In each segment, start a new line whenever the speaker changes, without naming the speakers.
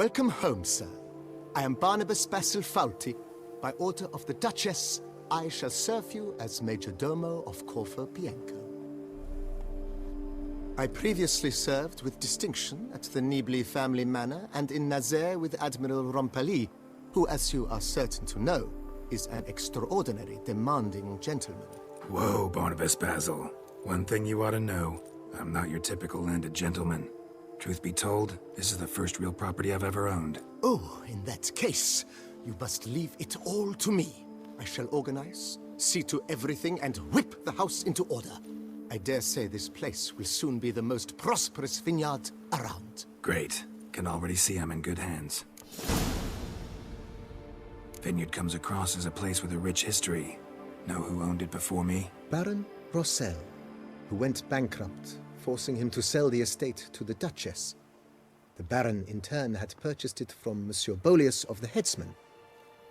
Welcome home, sir. I am Barnabas Basil Faulty. By order of the Duchess, I shall serve you as majordomo of Corvo Bianco. I previously served with distinction at the Nibli family manor and in Nazaire with Admiral Rompali, who, as you are certain to know, is an extraordinary, demanding gentleman.
Whoa, Barnabas Basil. One thing you ought to know. I'm not your typical landed gentleman. Truth be told, this is the first real property I've ever owned.
Oh, in that case, you must leave it all to me. I shall organize, see to everything, and whip the house into order. I dare say this place will soon be the most prosperous vineyard around.
Great. Can already see I'm in good hands. Vineyard comes across as a place with a rich history. Know who owned it before me?
Baron Rossel, who went bankrupt, forcing him to sell the estate to the Duchess. The Baron, in turn, had purchased it from Monsieur Bolius of the Headsman,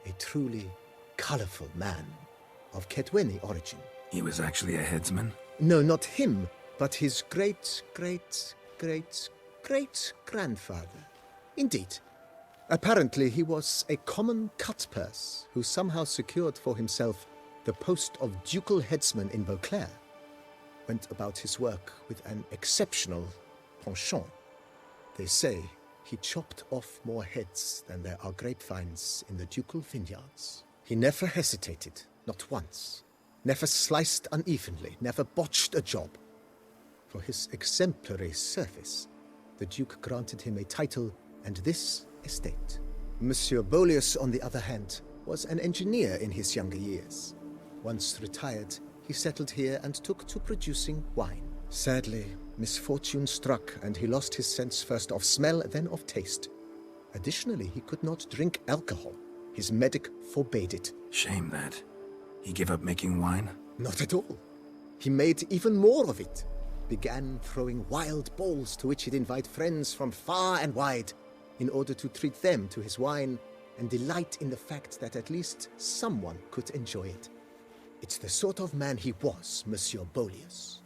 a truly colorful man of Ketweni origin.
He was actually a headsman?
No, not him, but his great-great-great-great-grandfather. Indeed. Apparently, he was a common cutpurse who somehow secured for himself the post of ducal headsman in Beauclair. Went about his work with an exceptional penchant. They say he chopped off more heads than there are grapevines in the ducal vineyards. He never hesitated, not once. Never sliced unevenly, never botched a job. For his exemplary service, the Duke granted him a title and this estate. Monsieur Bolius, on the other hand, was an engineer in his younger years. Once retired, he settled here and took to producing wine. Sadly, misfortune struck and he lost his sense first of smell, then of taste. Additionally, he could not drink alcohol. His medic forbade it.
Shame that. He gave up making wine?
Not at all. He made even more of it. Began throwing wild balls to which he'd invite friends from far and wide in order to treat them to his wine and delight in the fact that at least someone could enjoy it. It's the sort of man he was, Monsieur Bolius.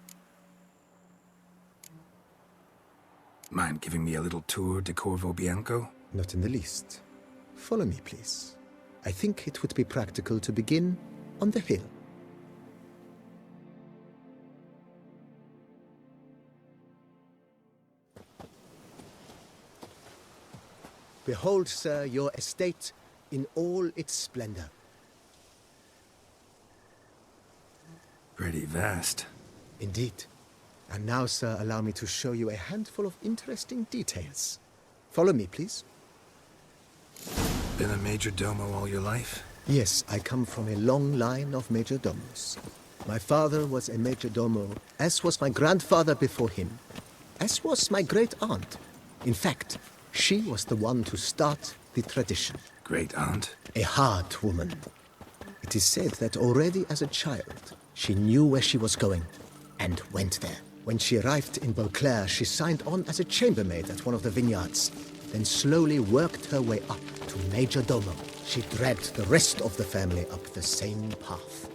Mind giving me a little tour de Corvo Bianco?
Not in the least. Follow me, please. I think it would be practical to begin on the hill. Behold, sir, your estate in all its splendor.
Pretty vast.
Indeed. And now, sir, allow me to show you a handful of interesting details. Follow me, please.
Been a majordomo all your life?
Yes, I come from a long line of majordomos. My father was a majordomo, as was my grandfather before him, as was my great-aunt. In fact, she was the one to start the tradition.
Great-aunt?
A hard woman. It is said that already as a child, she knew where she was going, and went there. When she arrived in Beauclair, she signed on as a chambermaid at one of the vineyards, then slowly worked her way up to majordomo. She dragged the rest of the family up the same path.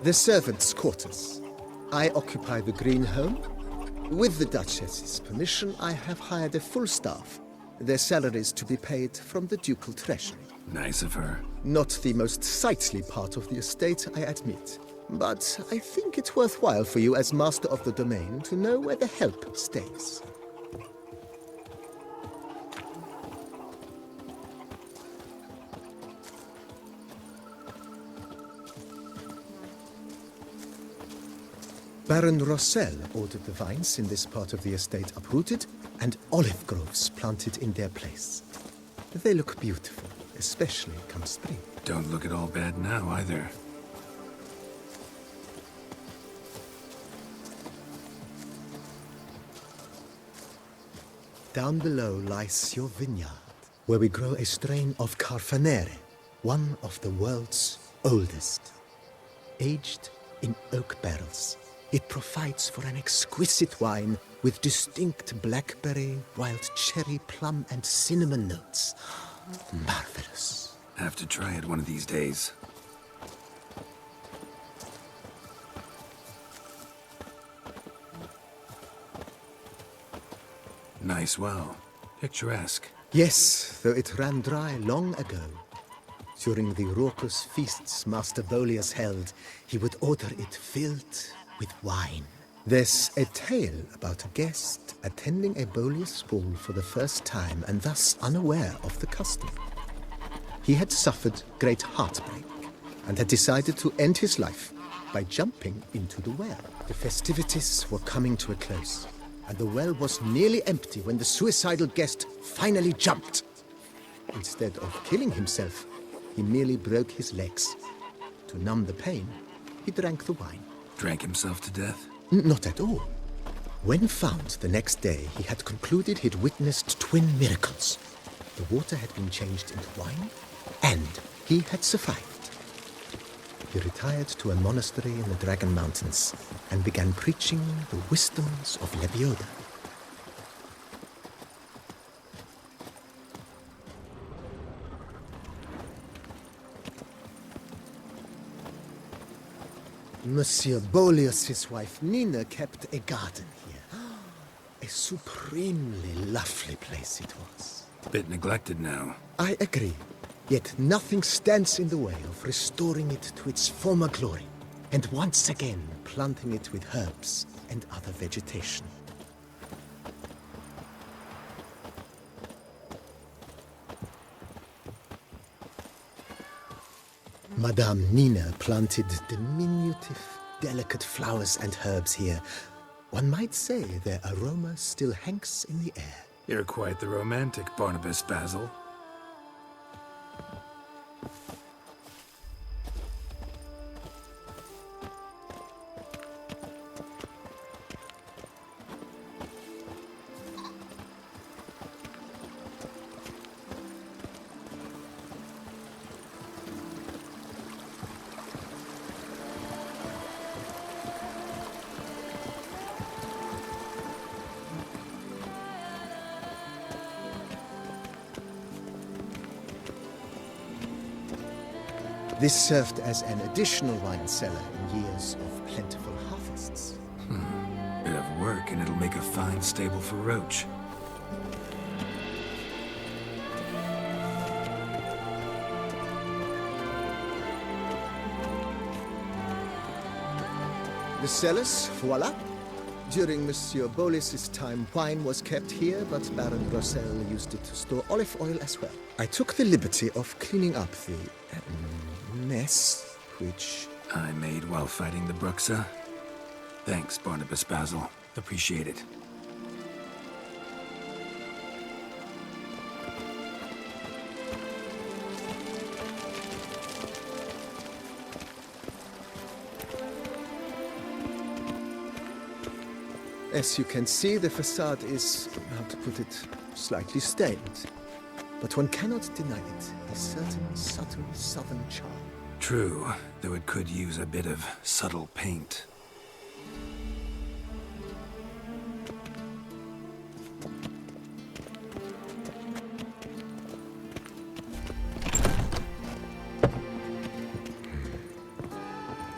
The servants' quarters. I occupy the green home. With the Duchess's permission, I have hired a full staff. Their salaries to be paid from the ducal treasury.
Nice of her.
Not the most sightly part of the estate, I admit. But I think it's worthwhile for you as master of the domain to know where the help stays. Baron Rossel ordered the vines in this part of the estate uprooted and olive groves planted in their place. They look beautiful, especially come spring.
Don't look at all bad now, either.
Down below lies your vineyard, where we grow a strain of Cianfanelli, one of the world's oldest. Aged in oak barrels, it provides for an exquisite wine with distinct blackberry, wild cherry, plum, and cinnamon notes. Marvelous.
Have to try it one of these days. Nice well. Picturesque.
Yes, though it ran dry long ago. During the raucous feasts Master Bolius held, he would order it filled with wine. There's a tale about a guest attending a Bolius ball for the first time and thus unaware of the custom. He had suffered great heartbreak and had decided to end his life by jumping into the well. The festivities were coming to a close, and the well was nearly empty when the suicidal guest finally jumped. Instead of killing himself, he merely broke his legs. To numb the pain, he drank the wine.
Drank himself to death?
Not at all. When found the next day, he had concluded he'd witnessed twin miracles. The water had been changed into wine, and he had survived. He retired to a monastery in the Dragon Mountains and began preaching the wisdoms of Lebioda. Monsieur Bolius's wife Nina kept a garden here. A supremely lovely place it was.
Bit neglected now.
I agree. Yet nothing stands in the way of restoring it to its former glory, and once again planting it with herbs and other vegetation. Madame Nina planted diminutive, delicate flowers and herbs here. One might say their aroma still hangs in the air.
You're quite the romantic, Barnabas Basil.
This served as an additional wine cellar in years of plentiful harvests.
Bit of work and it'll make a fine stable for Roach.
The cellars, voila. During Monsieur Bolis's time, wine was kept here, but Baron Rossel used it to store olive oil as well. I took the liberty of cleaning up the mess, which
I made while fighting the Bruxa. Thanks, Barnabas Basil. Appreciate it.
As you can see, the facade is, how to put it, slightly stained. But one cannot deny it, a certain subtle southern charm.
True, though it could use a bit of subtle paint.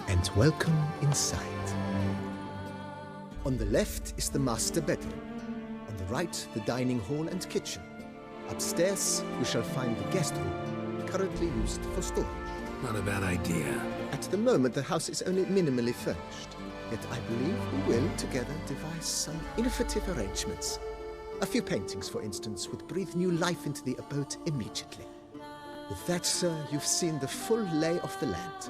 And welcome inside. On the left is the master bedroom. On the right, the dining hall and kitchen. Upstairs, you shall find the guest room, currently used for storage.
Not a bad idea.
At the moment, the house is only minimally furnished. Yet I believe we will, together, devise some innovative arrangements. A few paintings, for instance, would breathe new life into the abode immediately. With that, sir, you've seen the full lay of the land.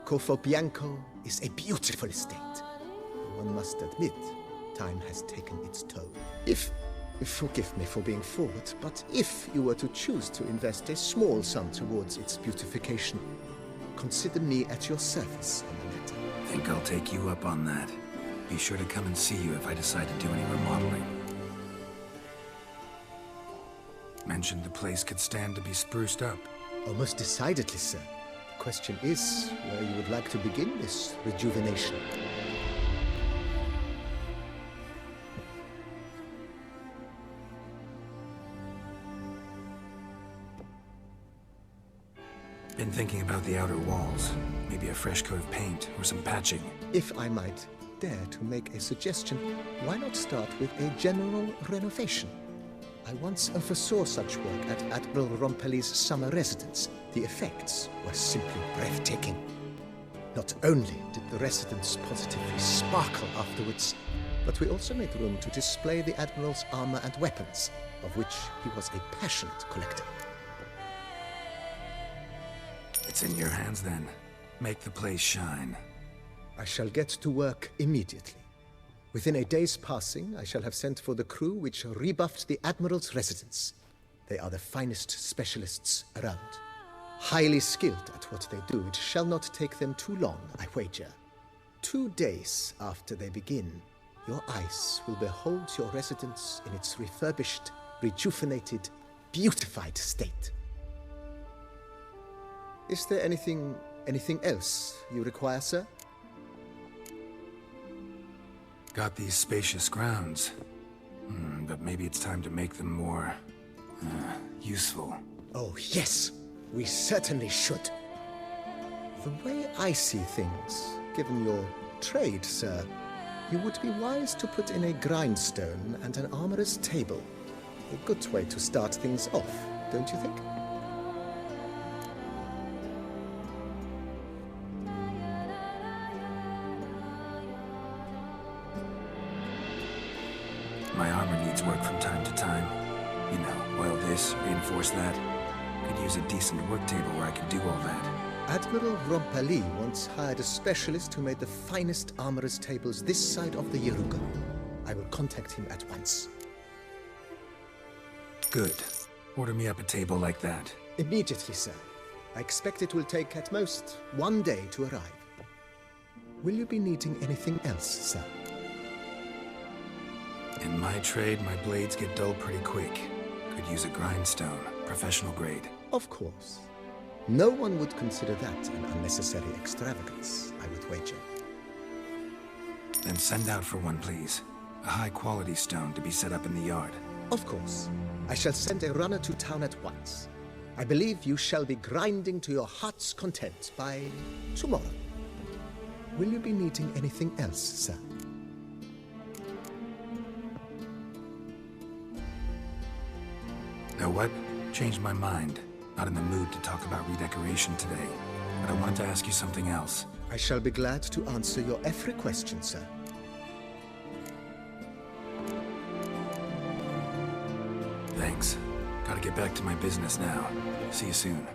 Corvo Bianco is a beautiful estate. One must admit, time has taken its toll. Forgive me for being forward, but if you were to choose to invest a small sum towards its beautification, consider me at your service on the matter.
Think I'll take you up on that. Be sure to come and see you if I decide to do any remodeling. Mentioned the place could stand to be spruced up.
Oh, most decidedly, sir. The question is where you would like to begin this rejuvenation.
Been thinking about the outer walls. Maybe a fresh coat of paint or some patching.
If I might dare to make a suggestion, why not start with a general renovation? I once oversaw such work at Admiral Rompelli's summer residence. The effects were simply breathtaking. Not only did the residence positively sparkle afterwards, but we also made room to display the Admiral's armor and weapons, of which he was a passionate collector.
It's in your hands then. Make the place shine.
I shall get to work immediately. Within a day's passing, I shall have sent for the crew which rebuffed the Admiral's residence. They are the finest specialists around. Highly skilled at what they do, it shall not take them too long, I wager. 2 days after they begin, your eyes will behold your residence in its refurbished, rejuvenated, beautified state. Is there anything else you require, sir?
Got these spacious grounds. But maybe it's time to make them more... useful.
Oh, yes! We certainly should. The way I see things, given your trade, sir, you would be wise to put in a grindstone and an armorer's table. A good way to start things off, don't you think?
My armor needs work from time to time. You know, oil this, reinforce that. Could use a decent work table where I could do all that.
Admiral Rompelli once hired a specialist who made the finest armorer's tables this side of the Yaruga. I will contact him at once.
Good. Order me up a table like that.
Immediately, sir. I expect it will take at most 1 day to arrive. Will you be needing anything else, sir?
In my trade, my blades get dull pretty quick. Could use a grindstone, professional grade.
Of course. No one would consider that an unnecessary extravagance, I would wager.
Then send out for one, please. A high-quality stone to be set up in the yard.
Of course. I shall send a runner to town at once. I believe you shall be grinding to your heart's content by tomorrow. Will you be needing anything else, sir?
Know what? Changed my mind. Not in the mood to talk about redecoration today. But I wanted to ask you something else.
I shall be glad to answer your every question, sir.
Thanks. Gotta get back to my business now. See you soon.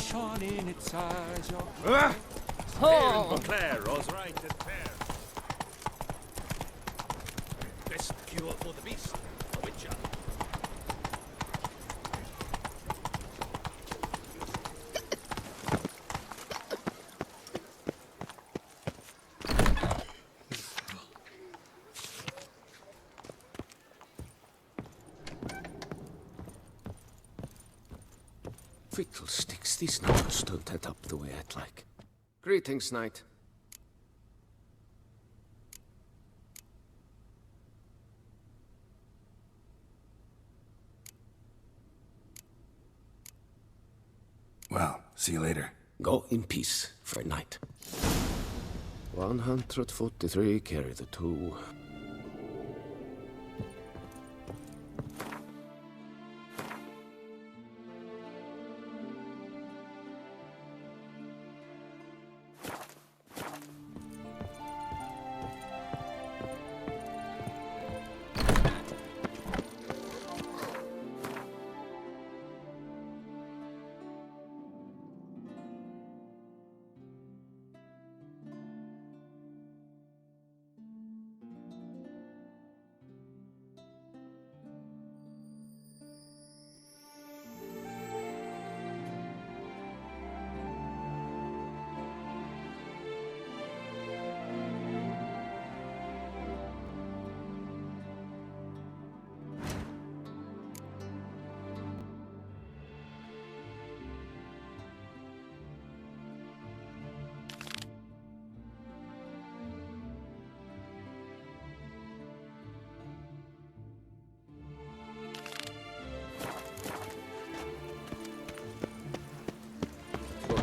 shone in its eyes.
Beauclair, all's right and fair. Best cure for the beast, a witcher.
Fiddlesticks, these numbers don't add up the way I'd like. Greetings, knight.
Well, see you later.
Go in peace, Fair Knight. 143, carry the 2.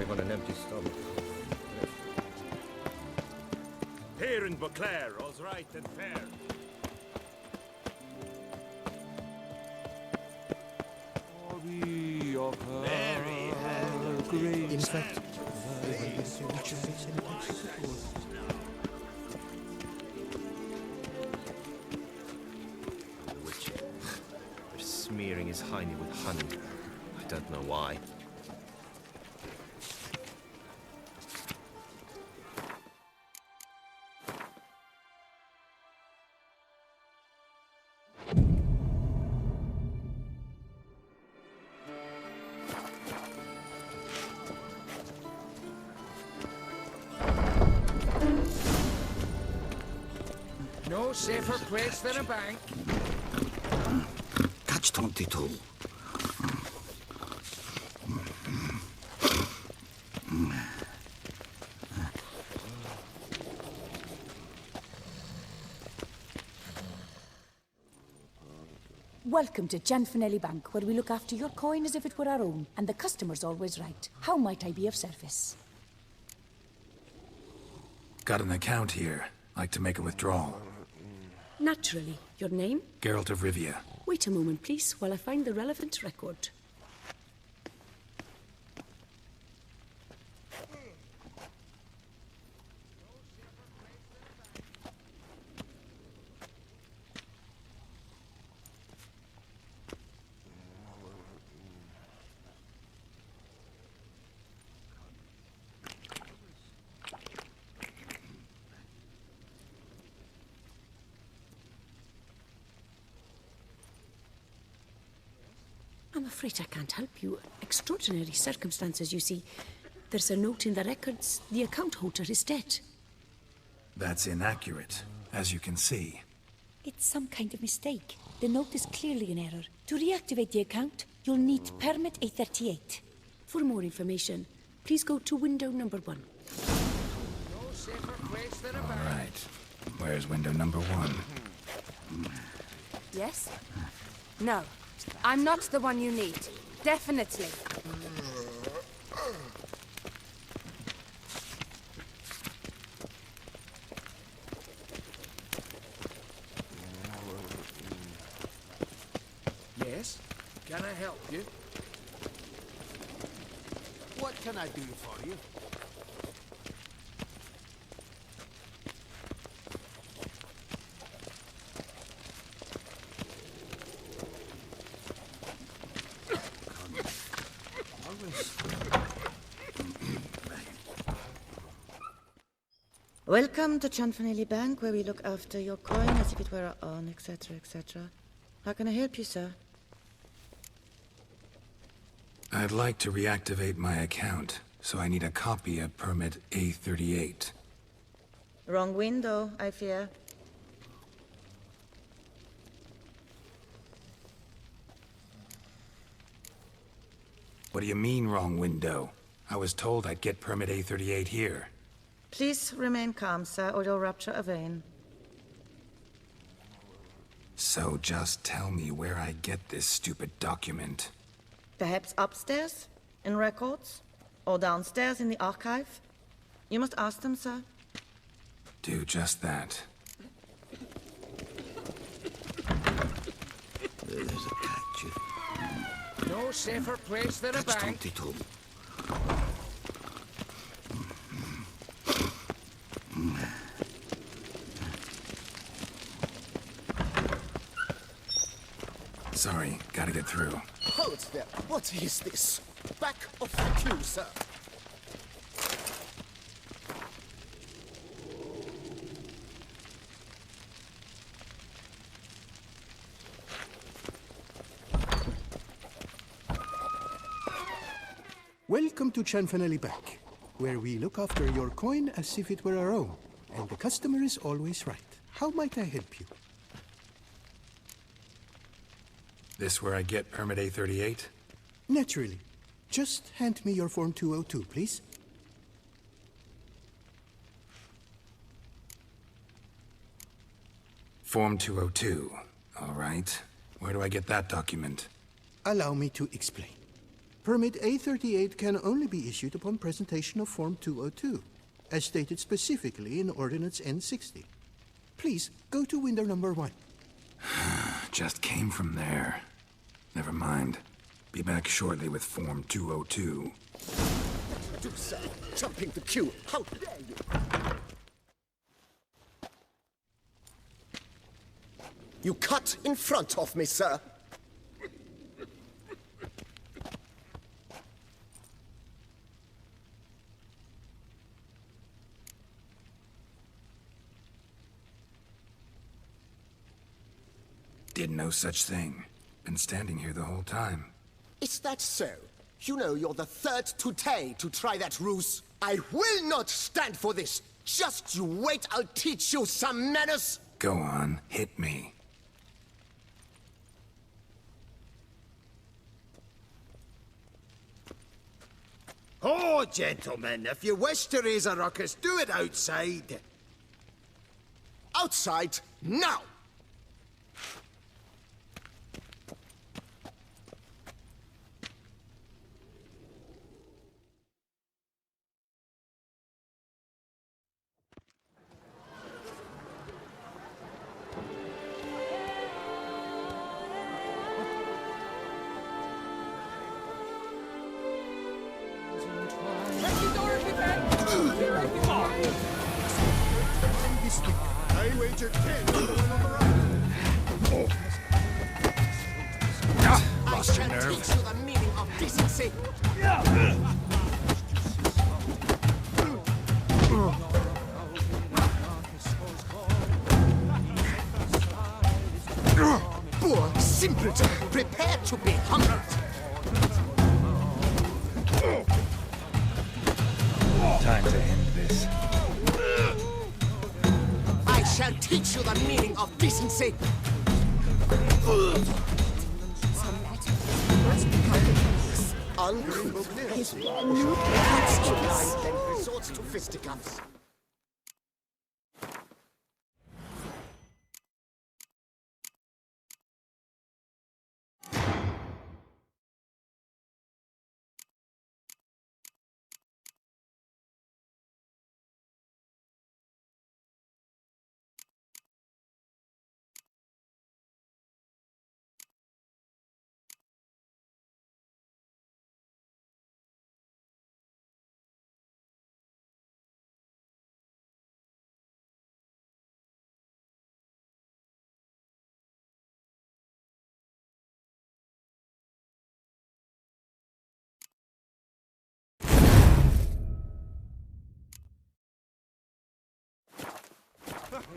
On an empty stomach.
Here in Beauclair, all's right and fair.
Very
In fact,
Witcher. They're smearing his hiney with honey. I don't know why.
No safer place than a bank.
Catch 22.
Welcome to Cianfanelli Bank, where we look after your coin as if it were our own, and the customer's always right. How might I be of service?
Got an account here. Like to make a withdrawal.
Naturally. Your name?
Geralt of Rivia.
Wait a moment, please, while I find the relevant record. I'm afraid I can't help you. Extraordinary circumstances, you see. There's a note in the records. The account holder is dead.
That's inaccurate, as you can see.
It's some kind of mistake. The note is clearly in error. To reactivate the account, you'll need Permit A38.
For more information, please go to window number 1.
No safer place than a bank.
All right. Where's window number 1?
Yes? No. I'm not the one you need. Definitely.
Yes? Can I help you? What can I do for you?
Welcome to Cianfanelli Bank, where we look after your coin as if it were our own, etc., etc. How can I help you, sir?
I'd like to reactivate my account, so I need a copy of Permit A38.
Wrong window, I fear.
What do you mean, wrong window? I was told I'd get Permit A38 here.
Please remain calm, sir, or you'll rupture a vein.
So just tell me where I get this stupid document.
Perhaps upstairs, in records, or downstairs in the archive? You must ask them, sir.
Do just that.
There's a catch. No safer place than a bank.
Sorry, gotta get through.
Hauteville, what is this? Back of the queue, sir.
Welcome to Cianfanelli Bank, where we look after your coin as if it were our own, and the customer is always right. How might I help you?
This where I get Permit A38?
Naturally. Just hand me your Form 202, please.
Form 202. All right. Where do I get that document?
Allow me to explain. Permit A38 can only be issued upon presentation of Form 202, as stated specifically in Ordinance N60. Please, go to window number 1.
Just came from there. Never mind. Be back shortly with Form 202.
Do, sir. Jumping the queue. How dare you? You cut in front of me, sir.
Did no such thing. Been standing here the whole time.
Is that so? You know you're the third today to try that ruse. I will not stand for this. Just you wait, I'll teach you some manners.
Go on, hit me.
Oh, gentlemen, if you wish to raise a ruckus, do it outside.
Outside, now!
I wager 10 on the one on the right.
Lost your
I shall
nerve.
teach you the meaning of decency. Poor simpleton, prepare to be humbled.
Time to end this.
I shall teach you the meaning of decency. Uncouth. His then resorts to fisticuffs.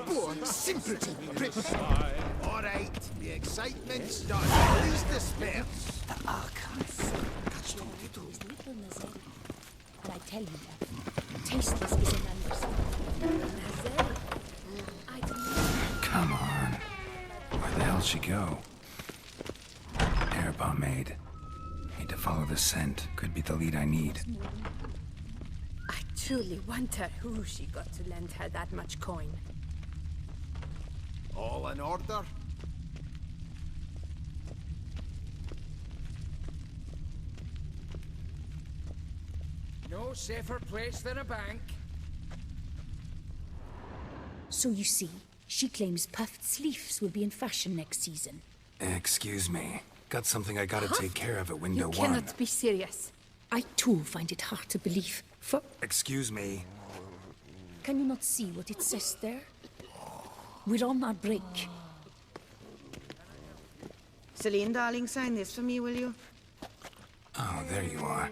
Poor simpleton, crypt. All right, the excitement's done. Please disperse.
The archive. And I tell you that tasteless is an understatement.
Come on. Where the hell'd she go? Air pomade. Need to follow the scent. Could be the lead I need.
I truly wonder who she got to lend her that much coin.
All in order?
No safer place than a bank.
So you see, she claims puffed sleeves will be in fashion next season.
Excuse me. Got something I gotta take care of at window
You
one.
cannot be serious.
I too find it hard to believe. For
Excuse me.
can you not see what it says there? We're on our break.
Celine, darling, sign this for me, will you?
Oh, there you are.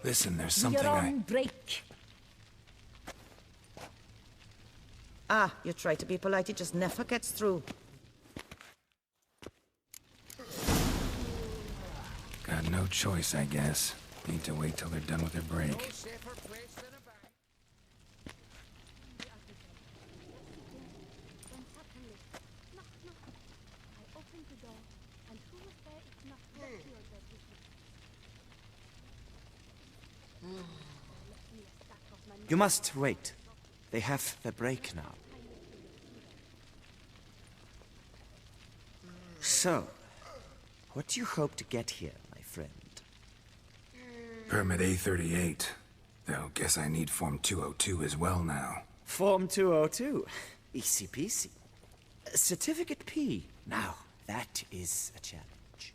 Listen, there's something
We're on break.
Ah, you try to be polite, it just never gets through.
Got no choice, I guess. Need to wait till they're done with their break.
No safer place than a bank.
You must wait. They have the break now. So, what do you hope to get here, my friend?
Permit A38. Though, guess I need Form 202 as well now.
Form 202. Easy peasy. Certificate P. Now, that is a challenge.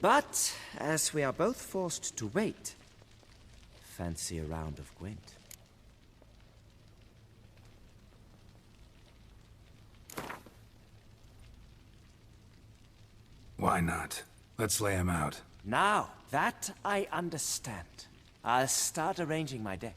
But, as we are both forced to wait, fancy a round of Gwent.
Why not? Let's lay him out.
Now, that I understand. I'll start arranging my deck.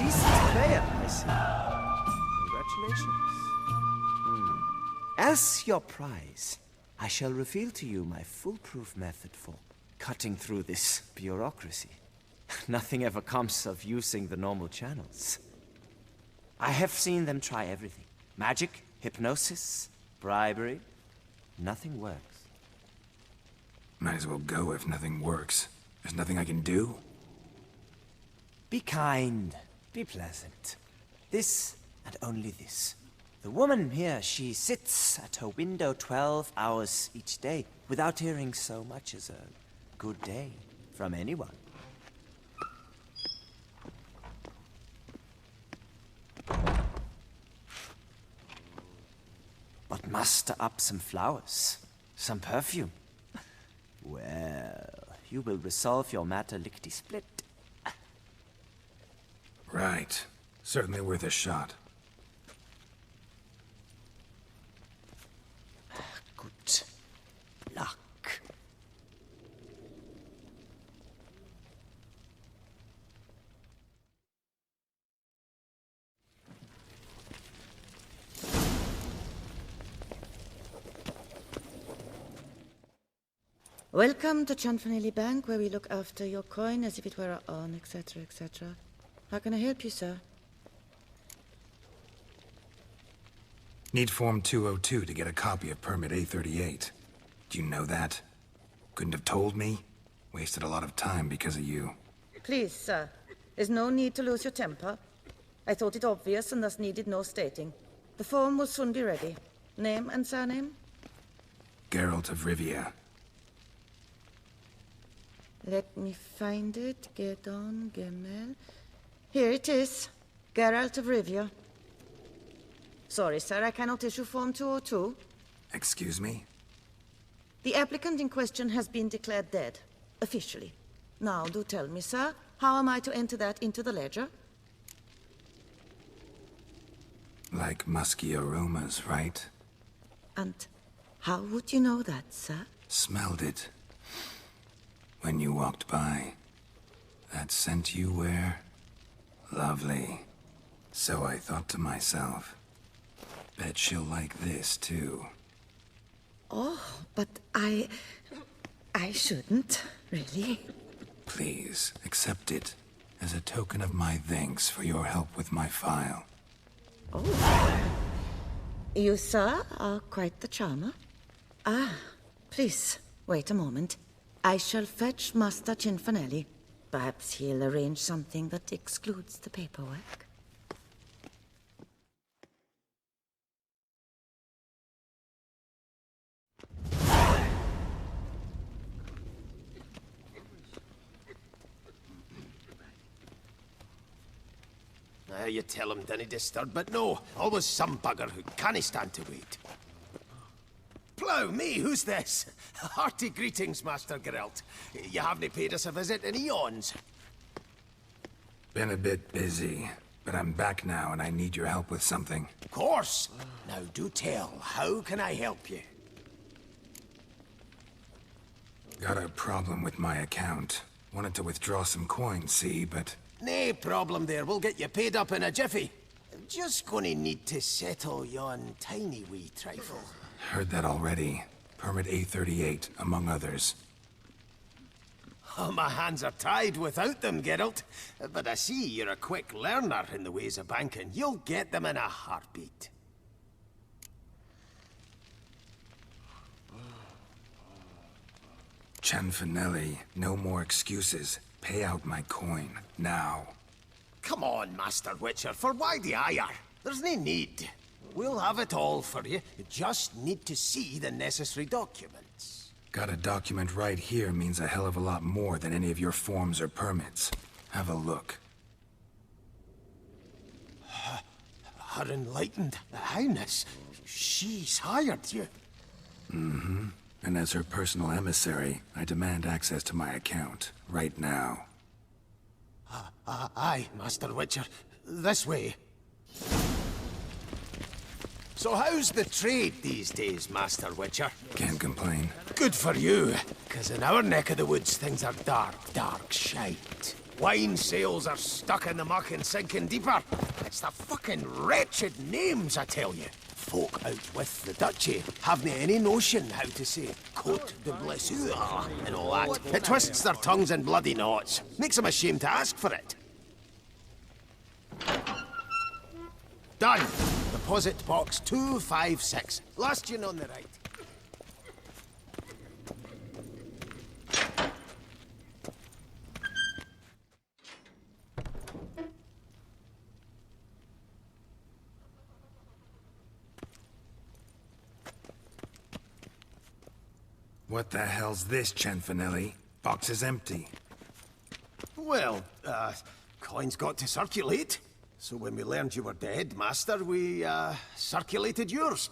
seasoned player, I see. Congratulations. As your prize, I shall reveal to you my foolproof method for cutting through this bureaucracy. Nothing ever comes of using the normal channels. I have seen them try everything. Magic, hypnosis, bribery. Nothing works.
Might as well go if nothing works. There's nothing I can do?
Be kind. Be pleasant. This and only this. The woman here, she sits at her window 12 hours each day without hearing so much as a good day from anyone. But muster up some flowers, some perfume. Well, you will resolve your matter lickety-split.
Right. Certainly worth a shot.
Good luck.
Welcome to Cianfanelli Bank, where we look after your coin as if it were our own, etc., etc. How can I help you, sir?
Need Form 202 to get a copy of Permit A38. Do you know that? Couldn't have told me? Wasted a lot of time because of you.
Please, sir. There's no need to lose your temper. I thought it obvious and thus needed no stating. The form will soon be ready. Name and surname?
Geralt of Rivia.
Let me find it. Gedon, Gemel. Here it is. Geralt of Rivia. Sorry, sir, I cannot issue Form 202.
Excuse me?
The applicant in question has been declared dead, officially. Now, do tell me, sir, how am I to enter that into the ledger?
Like musky aromas, right?
And how would you know that, sir?
Smelled it. When you walked by. That scent you wear? Lovely. So I thought to myself, bet she'll like this, too.
Oh, but I shouldn't, really.
Please, accept it as a token of my thanks for your help with my file.
Oh. You, sir, are quite the charmer. Ah, please, wait a moment. I shall fetch Master Cianfanelli. Perhaps he'll arrange something that excludes the paperwork.
You tell him dinna disturb, but no, always some bugger who can't stand to wait. Plough me, who's this? Hearty greetings, Master Geralt. You haven't paid us a visit in eons.
Been a bit busy, but I'm back now and I need your help with something.
Of course. Now do tell, how can I help you?
Got a problem with my account. Wanted to withdraw some coins, see, but...
Nae problem there, we'll get you paid up in a jiffy. Just gonna need to settle yon tiny wee trifle.
Heard that already. Permit A38, among others.
Oh, my hands are tied without them, Geralt. But I see you're a quick learner in the ways of banking. You'll get them in a heartbeat.
Cianfanelli, no more excuses. Pay out my coin, now.
Come on, Master Witcher, for why the ire? There's no need. We'll have it all for you. You just need to see the necessary documents.
Got a document right here means a hell of a lot more than any of your forms or permits. Have a look.
Her Enlightened Highness, she's hired you.
Mm-hmm. And as her personal emissary, I demand access to my account, right now.
Aye, Master Witcher. This way. So how's the trade these days, Master Witcher?
Can't complain.
Good for you, because in our neck of the woods things are dark, dark shite. Wine sails are stuck in the muck and sinking deeper. It's the fucking wretched names, I tell you. Folk out with the duchy haven't any notion how to say Côte de Blessure and all that. It twists their tongues in bloody knots. Makes them ashamed to ask for it. Done. Deposit box 256. Last tune on the right.
What the hell's this, Cianfanelli? Box is empty.
Well, coins got to circulate. So when we learned you were dead, Master, we, circulated yours.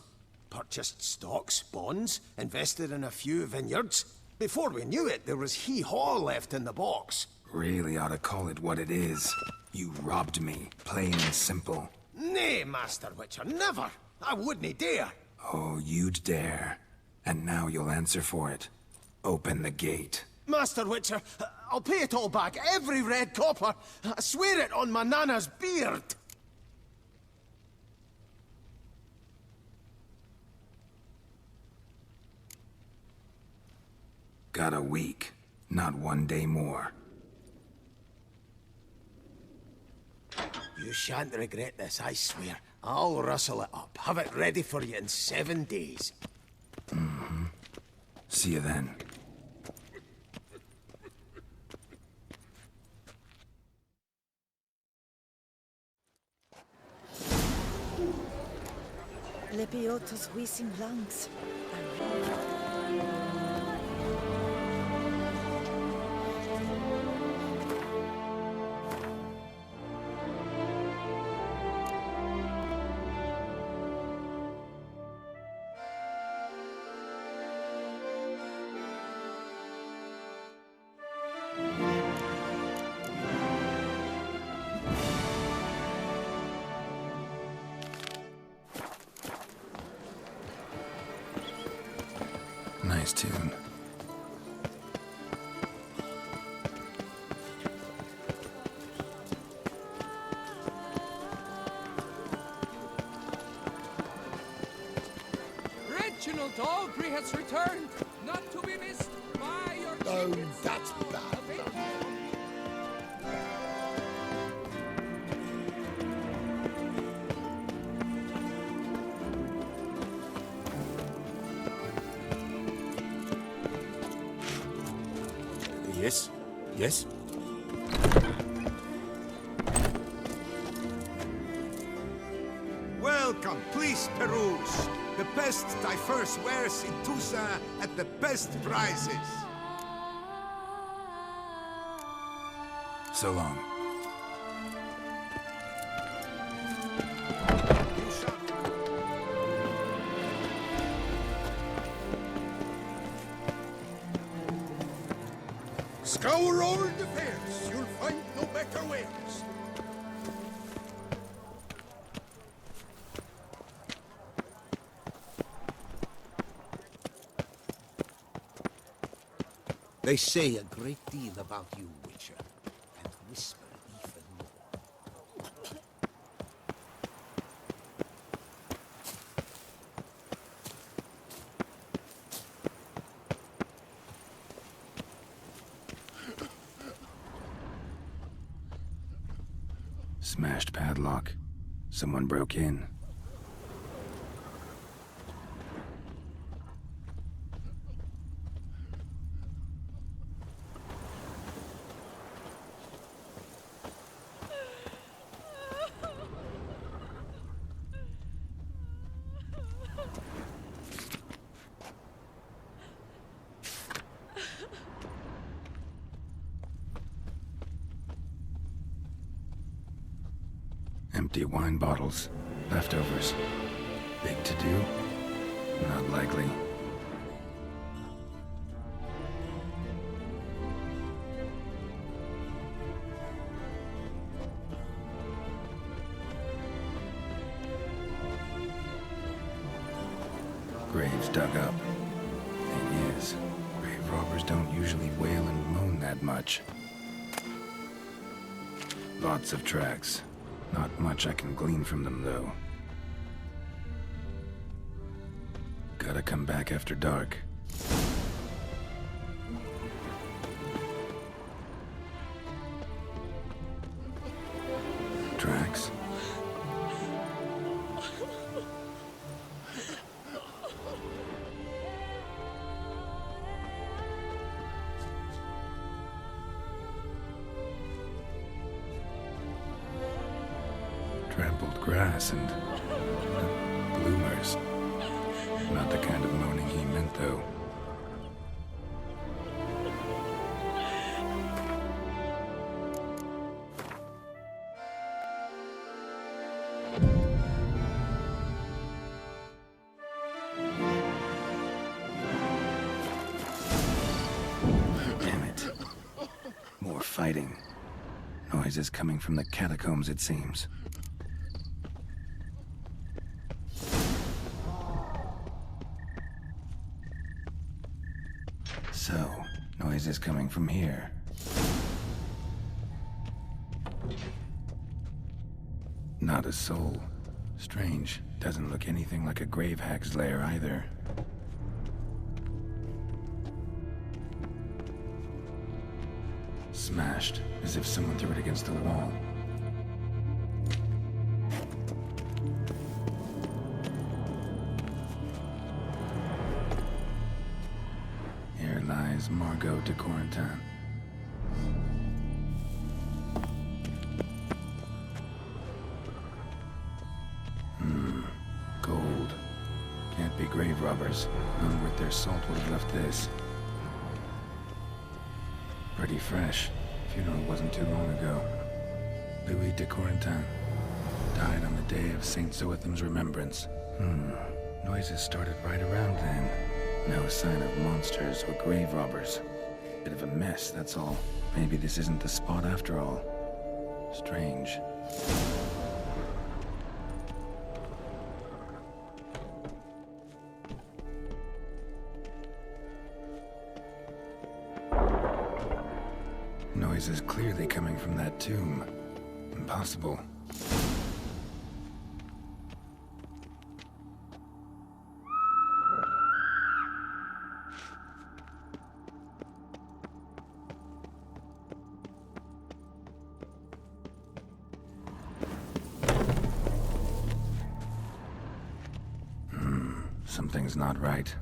Purchased stocks, bonds, invested in a few vineyards. Before we knew it, there was hee-haw left in the box.
Really ought to call it what it is. You robbed me, plain and simple.
Nay, Master Witcher, never. I wouldn't dare.
Oh, you'd dare. And now you'll answer for it. Open the gate.
Master Witcher, I'll pay it all back, every red copper. I swear it on my nana's beard.
Got a week, not 1 day more.
You shan't regret this, I swear. I'll rustle it up, have it ready for you in 7 days.
Mm-hmm. See you then.
Lepiotos wheezing lungs.
Nice tune.
Reginald Aubrey has returned, not to be missed by your...
Oh, that's bad.
Yes? Yes?
Welcome, please peruse. The best diverse wares in Toussaint at the best prices.
So long.
Scour all the fairs, you'll find no better wares. They say a great deal about you, Witcher, and whisper even more.
Smashed padlock. Someone broke in. Empty wine bottles. Leftovers. Big to do? Not likely. Graves dug up. Thing is, grave robbers don't usually wail and moan that much. Lots of tracks. Not much I can glean from them, though. Gotta come back after dark. Tracks? Trampled grass and bloomers. Not the kind of moaning he meant, though. Damn it. More fighting. Noises coming from the catacombs, it seems. So, noises coming from here. Not a soul. Strange. Doesn't look anything like a grave hag's lair either. Smashed, as if someone threw it against the wall. Here lies Margot de Corentin. Gold. Can't be grave robbers. None worth their salt would have left this. Pretty fresh. Funeral wasn't too long ago. Louis de Corentin. Died on the day of Saint Zoetham's remembrance. Noises started right around then. No sign of monsters or grave robbers. Bit of a mess, that's all. Maybe this isn't the spot after all. Strange. Noise is clearly coming from that tomb. Impossible. Something's not right.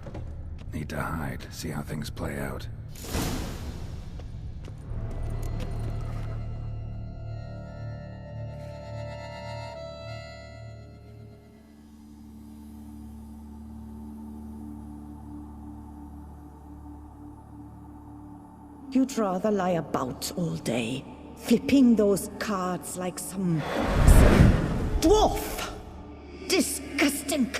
Need to hide, see how things play out.
You'd rather lie about all day, flipping those cards like some dwarf. Disgusting.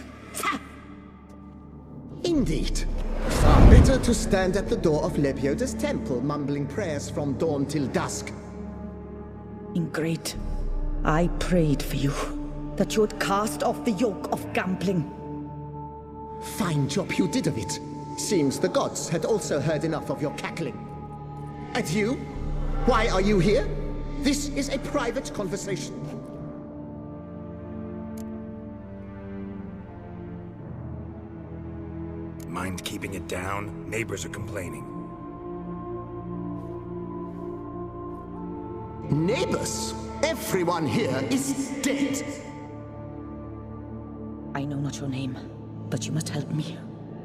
Indeed. Far better to stand at the door of Lebioda's temple, mumbling prayers from dawn till dusk.
Ingrate, I prayed for you, that you would cast off the yoke of gambling.
Fine job you did of it. Seems the gods had also heard enough of your cackling. And you? Why are you here? This is a private conversation.
Mind keeping it down? Neighbors are complaining.
Neighbors? Everyone here is dead.
I know not your name, but you must help me.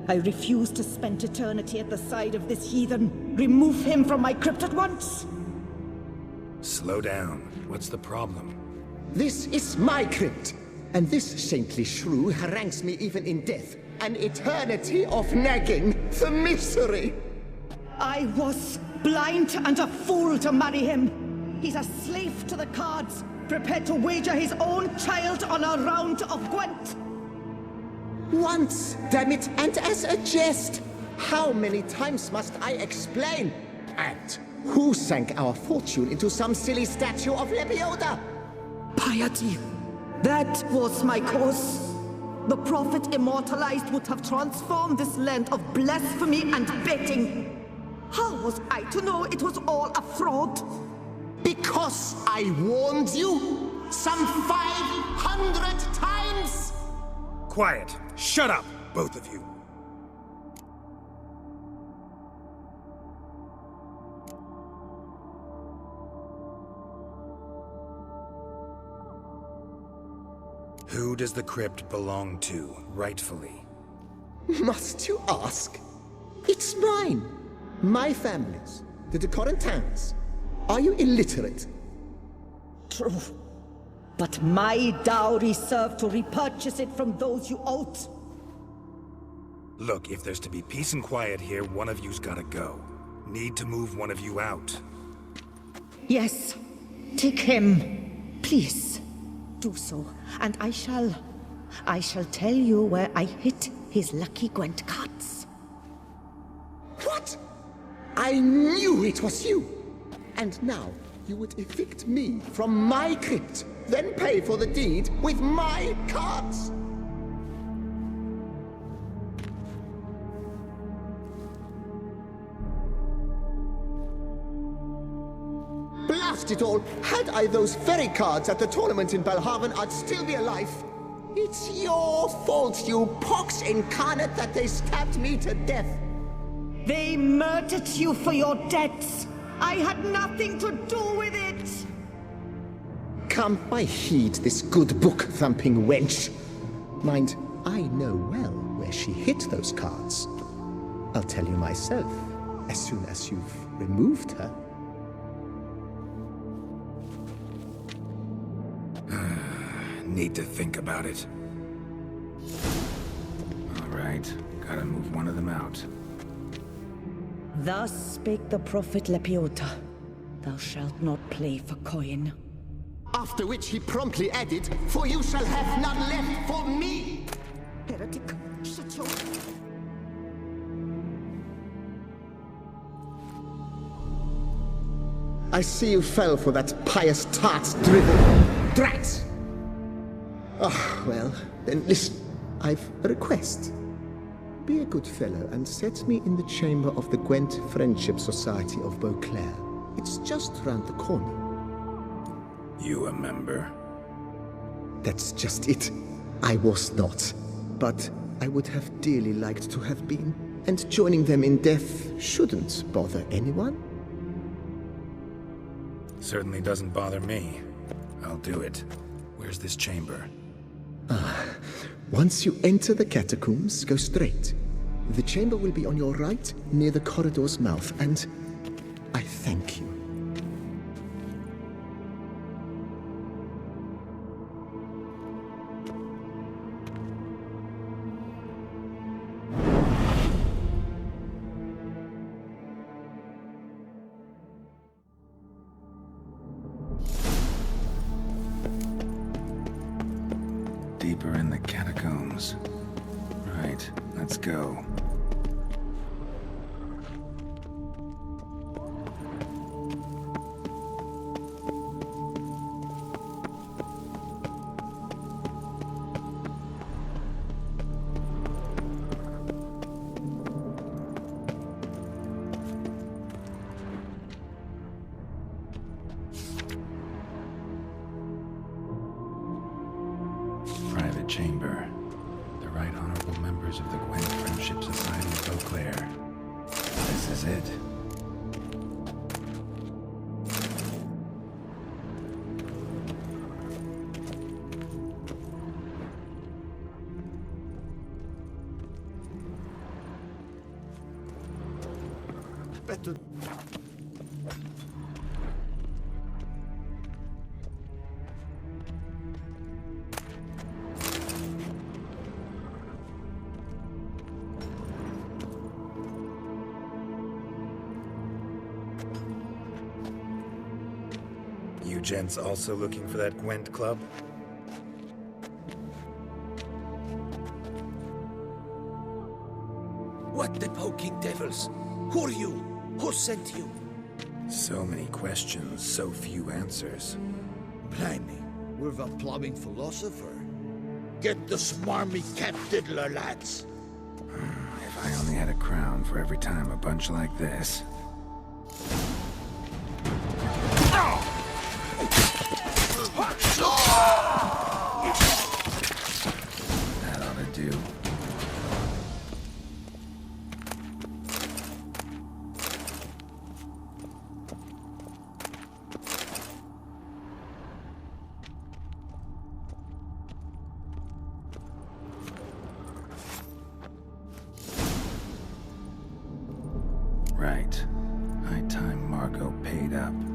I refuse to spend eternity at the side of this heathen. Remove him from my crypt at once!
Slow down. What's the problem?
This is my crypt, and this saintly shrew harangues me even in death. An eternity of nagging, the misery!
I was blind and a fool to marry him. He's a slave to the cards, prepared to wager his own child on a round of Gwent.
Once, damn it, and as a jest! How many times must I explain? And who sank our fortune into some silly statue of Lebioda?
Piety. That was my cause. The prophet immortalized would have transformed this land of blasphemy and betting. How was I to know it was all a fraud?
Because I warned you some 500 times?
Quiet. Shut up, both of you. Who does the crypt belong to, rightfully?
Must you ask? It's mine. My family's. The de Corentins. Are you illiterate?
True. But my dowry served to repurchase it from those you owed.
Look, if there's to be peace and quiet here, one of you's gotta go. Need to move one of you out.
Yes. Take him. Please. Do so, and I shall tell you where I hid his lucky Gwent cards.
What? I knew it was you! And now, you would evict me from my crypt, then pay for the deed with my cards! Blast it all! Had I those very cards at the tournament in Belhaven, I'd still be alive. It's your fault, you pox incarnate, that they stabbed me to death.
They murdered you for your debts. I had nothing to do with it.
Come, I heed this good book-thumping wench. Mind, I know well where she hid those cards. I'll tell you myself, as soon as you've removed her.
Need to think about it. All right, gotta move one of them out.
Thus spake the prophet Lepiota. Thou shalt not play for coin.
After which he promptly added, "For you shall have none left for me!"
Heretic, shut your...
I see you fell for that pious tart's drivel. Drat! Ah, well, then listen. I've a request. Be a good fellow and set me in the chamber of the Gwent Friendship Society of Beauclair. It's just round the corner.
You a member?
That's just it. I was not. But I would have dearly liked to have been. And joining them in death shouldn't bother anyone.
Certainly doesn't bother me. I'll do it. Where's this chamber?
Once you enter the catacombs, go straight. The chamber will be on your right, near the corridor's mouth, and I thank you.
Deeper in the catacombs. Right, let's go. Private chamber. The right honorable members of the Gwent Friendship Society of Beauclair. This is it.
Better...
You gents also looking for that Gwent club?
What the poking devils? Who are you? Who sent you?
So many questions, so few answers.
Blimey, we're the plumbing philosopher. Get the smarmy cat diddler, lads.
If I only had a crown for every time a bunch like this. tied up.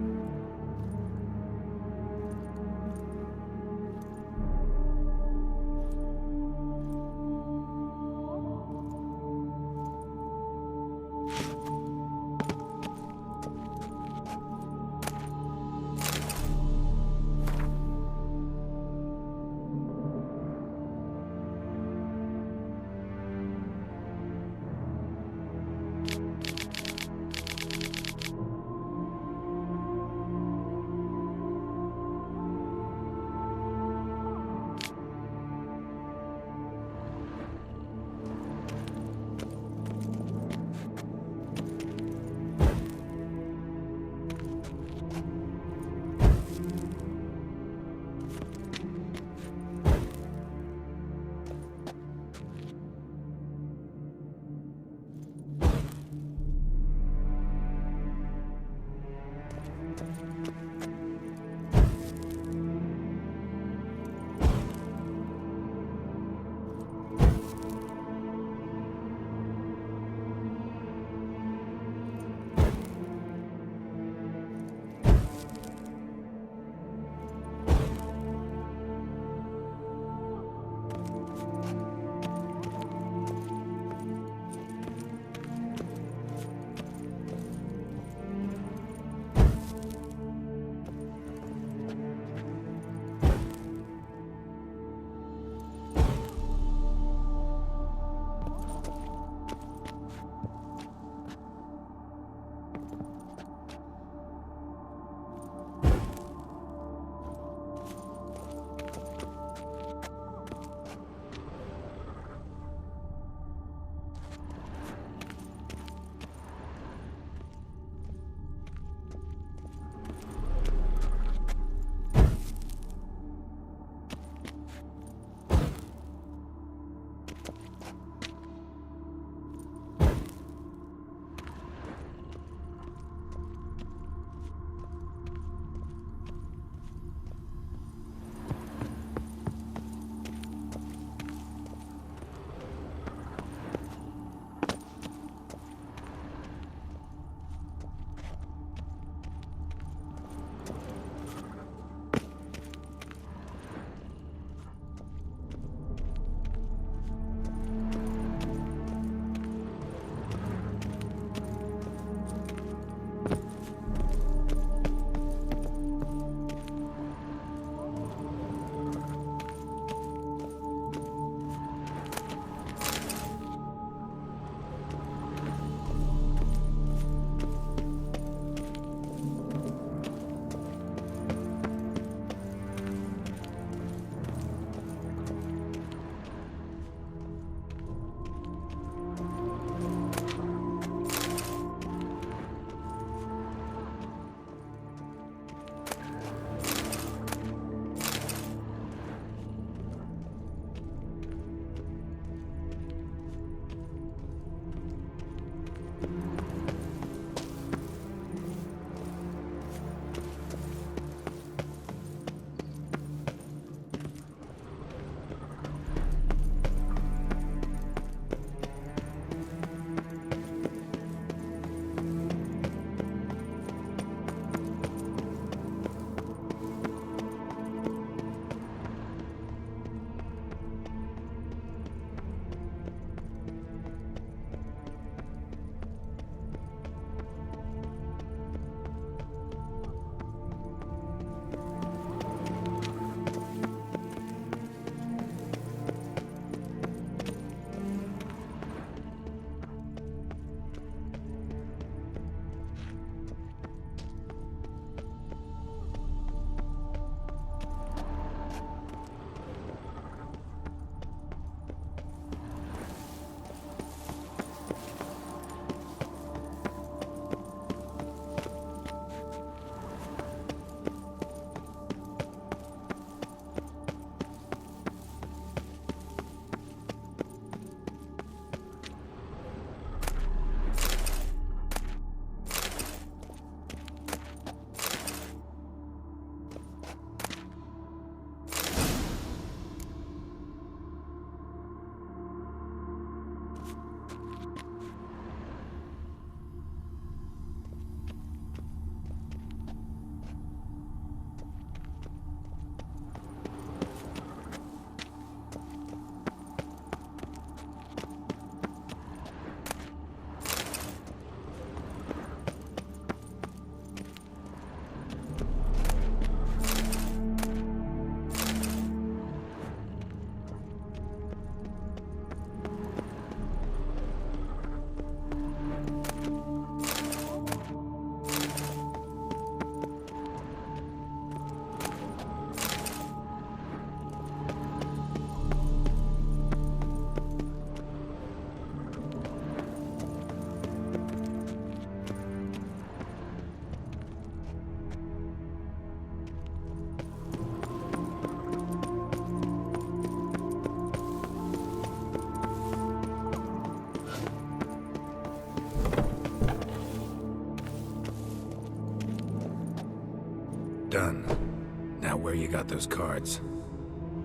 done. Now where you got those cards?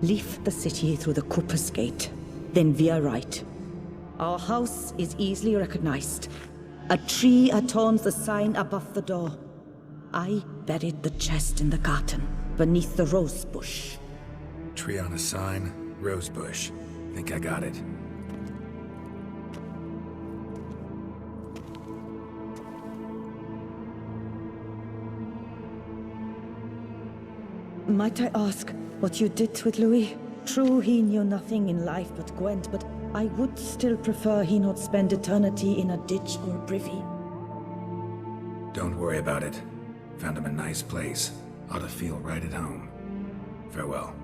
Leave the city through the Corpus Gate, then via right. Our house is easily recognized. A tree adorns the sign above the door. I buried the chest in the garden, beneath the rose bush.
Tree on a sign, rose bush. Think I got it.
Might I ask what you did with Louis? True, he knew nothing in life but Gwent, but I would still prefer he not spend eternity in a ditch or privy.
Don't worry about it. Found him a nice place. Ought to feel right at home. Farewell.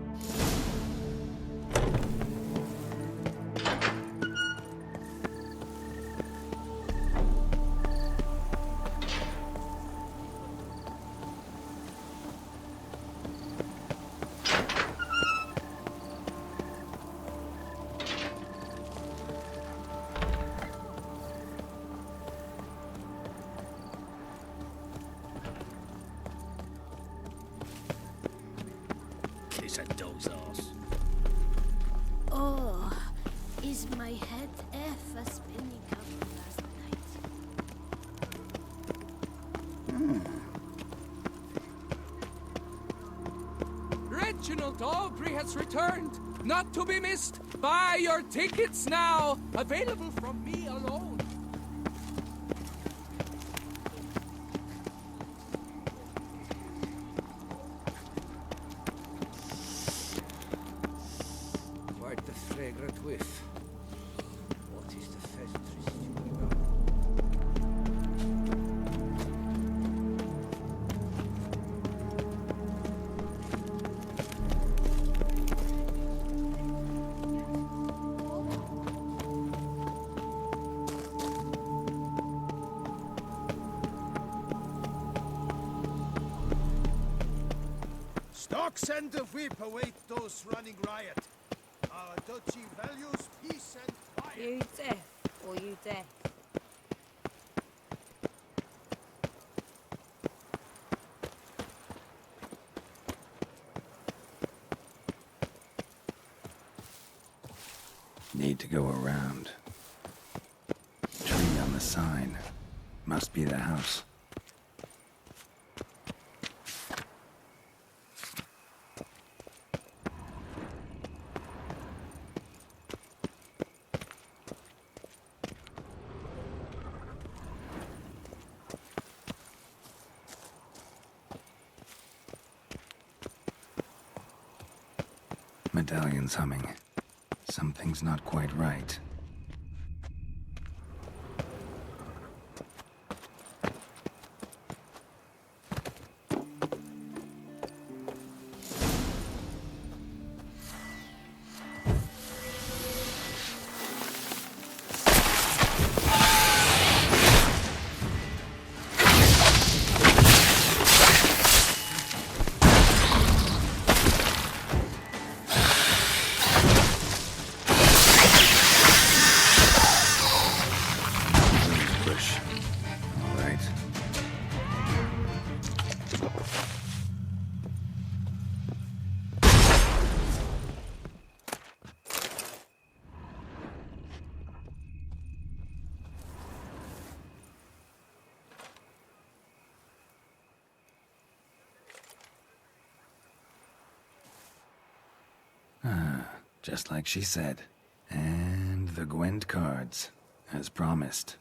Oh, is my head ever spinning up last night?
Reginald Aubrey has returned, not to be missed. Buy your tickets now, available from me alone.
Quite the fragrant whiff. What is the pheasant stewing
Stocks and the whip await those running riot. Our duchy values peace and quiet.
You deaf or you deaf?
Need to go around. Tree on the sign. Must be the house. Medallion's humming. Something's not quite right. Just like she said. And the Gwent cards, as promised.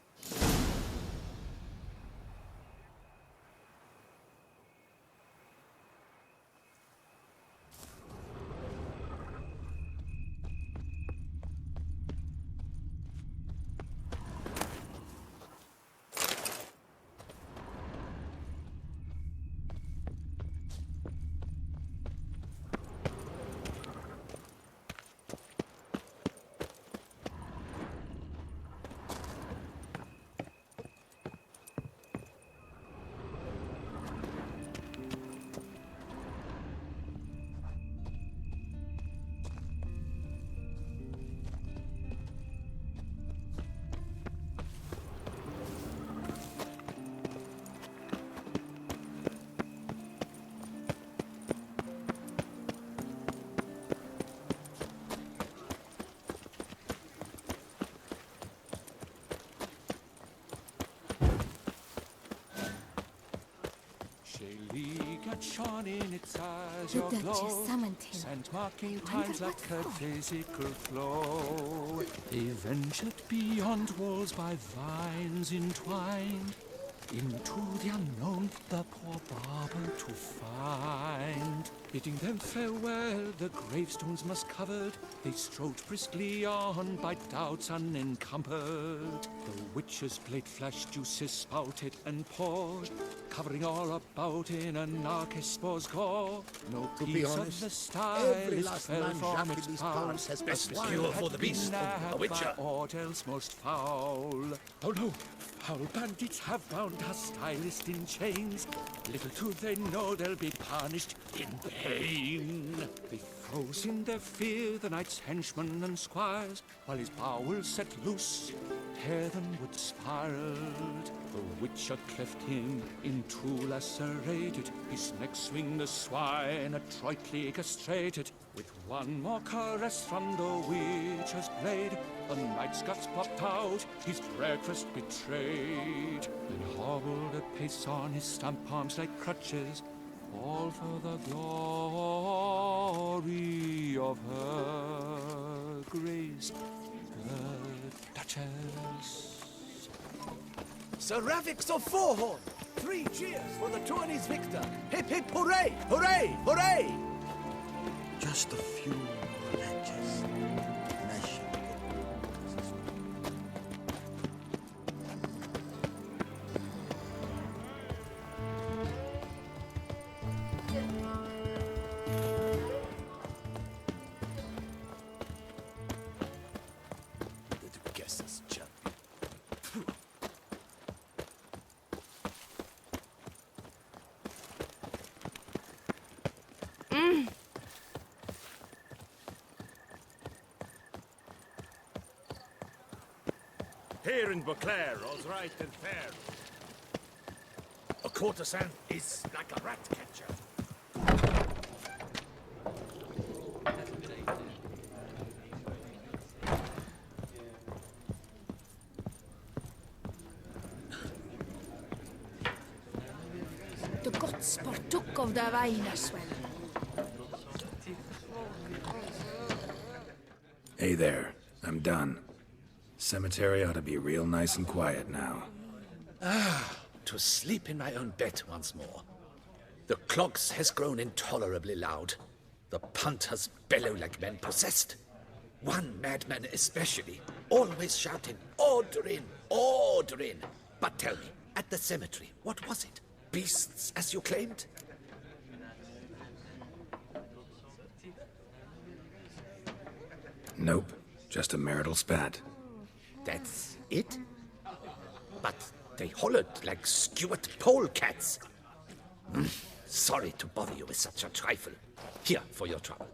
shone in its eyes,
The
your
Duchess
glow,
summoned him.
sent marking
I wonder
times like
what
a
for.
physical flow. They ventured beyond walls by vines entwined, into the unknown the poor barber to find. Bidding them farewell, the gravestones moss covered, they strode briskly on by doubts unencumbered. The witch's blade flashed, juices spouted and poured, covering all about in a narcissus gore. No
To be
piece
honest,
of the style
every
is
last
fell
man
from
jack in
its
these
bounds.
parts has
Best
passed
cure
one
for the
had
beast,
been
a
nabbed
witcher,
by
or else most foul. Oh no! Foul bandits have bound our stylist in chains. Little do they know they'll be punished in pain. They froze in their fear the knight's henchmen and squires, while his bowels set loose, heavenward spiraled. The witcher cleft him in two lacerated, his neck swing the swine adroitly castrated. With one more caress from the witcher's blade, the knight's guts popped out, his breakfast betrayed. Then hobbled a pace on his stump arms like crutches, all for the glory of her grace, the Duchess.
Sir Ravix of Fourhorn! 3 cheers for the tourney's victor! Hip hip hooray! Hooray! Hooray!
Just a few more ledges.
The Duchess's champion.
Here in Beauclair, all's right and fair.
A courtesan is like a rat catcher.
The gods partook of the wine as well.
Hey there, I'm done. Cemetery ought to be real nice and quiet now.
To sleep in my own bed once more. The clogs has grown intolerably loud. The punters bellow like men possessed. One madman especially, always shouting, "Order in! Order in!" But tell me, at the cemetery, what was it? Beasts, as you claimed?
Nope, just a marital spat.
That's it? But they hollered like skewered polecats. Sorry to bother you with such a trifle. Here for your trouble.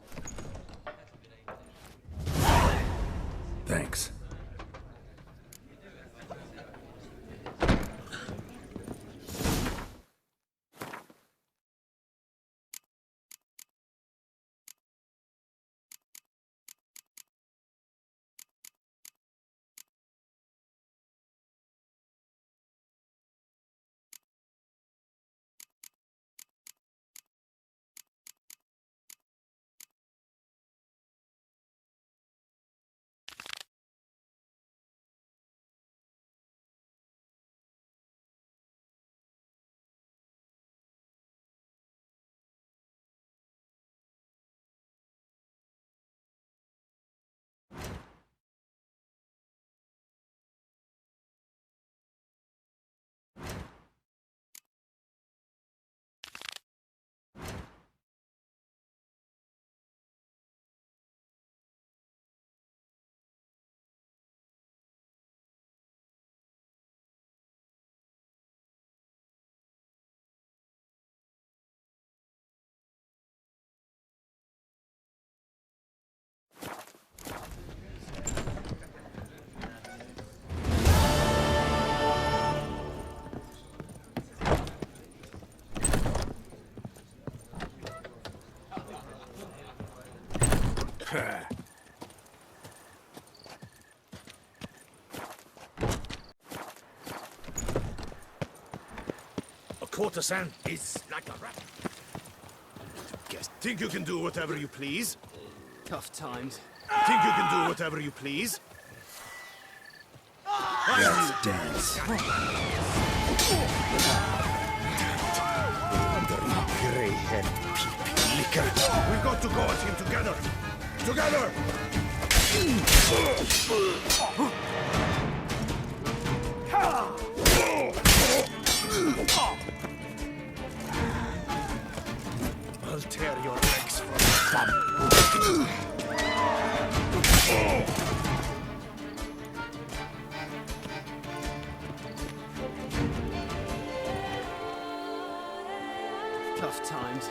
Thanks.
A courtesan is like a rat.
Think you can do whatever you please?
Tough times.
Think you can do whatever you please?
Let's dance.
Grey-head peep licker. We've got to go at him together. Together! I'll tear your legs from the
Tough times.